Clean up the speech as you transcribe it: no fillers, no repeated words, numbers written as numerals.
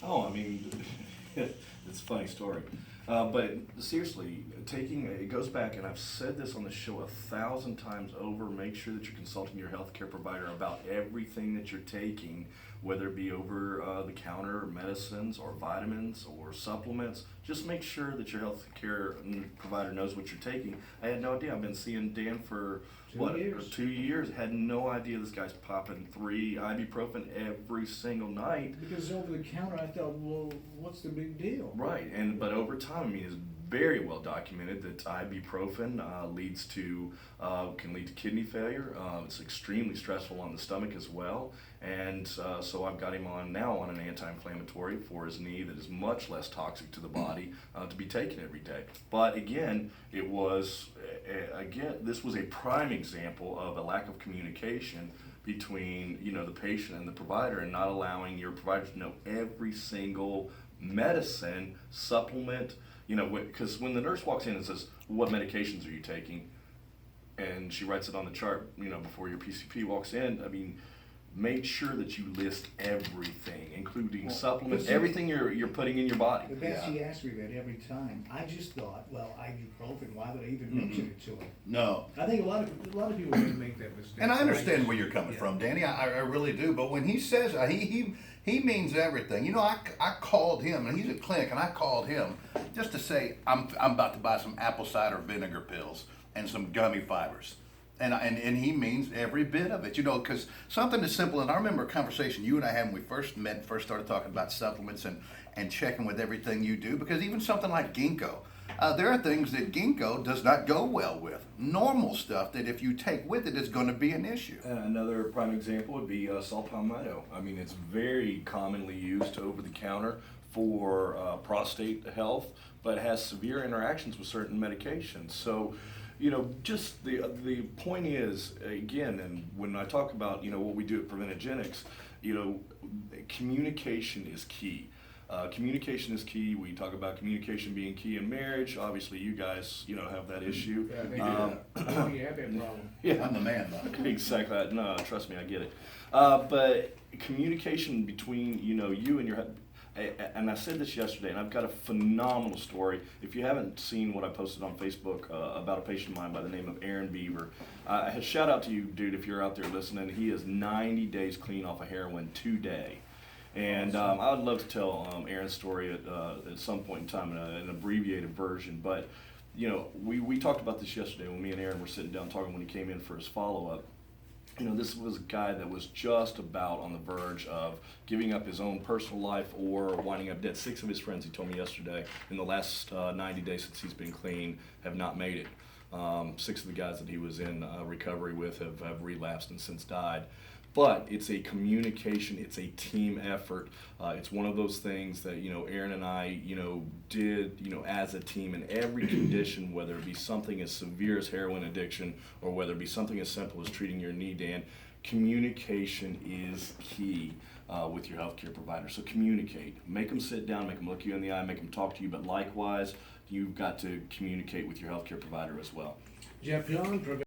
Oh, I mean, it's a funny story. But seriously, it goes back, and I've said this on the show 1,000 times over. Make sure that you're consulting your healthcare provider about everything that you're taking, whether it be over the counter medicines or vitamins or supplements. Just make sure that your healthcare provider knows what you're taking. I had no idea. I've been seeing Dan for 2 years. 2 years. Had no idea this guy's popping 3 ibuprofen every single night. Because over the counter, I thought, well, what's the big deal? Right, but over time, I mean, it's very well documented that ibuprofen can lead to kidney failure. It's extremely stressful on the stomach as well, and so I've got him on an anti-inflammatory for his knee that is much less toxic to the body to be taken every day. But again, this was a prime example of a lack of communication between the patient and the provider, and not allowing your provider to know every single medicine, supplement, because when the nurse walks in and says, what medications are you taking? And she writes it on the chart, before your PCP walks in, I mean, make sure that you list everything, including supplements, everything you're putting in your body. But Betsy asked me that every time. I just thought, well, ibuprofen, why would I even mention it to him? No. I think a lot of people would make that mistake. And I understand where you're coming from, Danny. I really do. But when he says he means everything. I called him, and he's at clinic, and I called him just to say I'm about to buy some apple cider vinegar pills and some gummy fibers. And he means every bit of it, because something as simple, and I remember a conversation you and I had when we first met and first started talking about supplements and checking with everything you do, because even something like ginkgo, there are things that ginkgo does not go well with. Normal stuff that if you take with it is going to be an issue. Another prime example would be saw palmetto. I mean, it's very commonly used over the counter for prostate health, but has severe interactions with certain medications. So, just the point is, again, and when I talk about, what we do at Preventagenics, communication is key. Communication is key. We talk about communication being key in marriage. Obviously, you guys, have that issue. Yeah, I think you have that problem. Yeah, I'm the man, though. Exactly. No, trust me, I get it. But communication between, you and your and I said this yesterday, and I've got a phenomenal story. If you haven't seen what I posted on Facebook about a patient of mine by the name of Aaron Beaver, shout out to you, dude, if you're out there listening. He is 90 days clean off of heroin today. And I would love to tell Aaron's story at some point in time in an abbreviated version. But, we talked about this yesterday when me and Aaron were sitting down talking when he came in for his follow-up. This was a guy that was just about on the verge of giving up his own personal life or winding up dead. 6 of his friends, he told me yesterday, in the last 90 days since he's been clean, have not made it. 6 of the guys that he was in recovery with have relapsed and since died. But it's a communication, it's a team effort. It's one of those things that, Aaron and I, did, as a team in every condition, whether it be something as severe as heroin addiction or whether it be something as simple as treating your knee, Dan. Communication is key with your healthcare provider. So communicate. Make them sit down, make them look you in the eye, make them talk to you, but likewise, you've got to communicate with your healthcare provider as well. Jeff Young,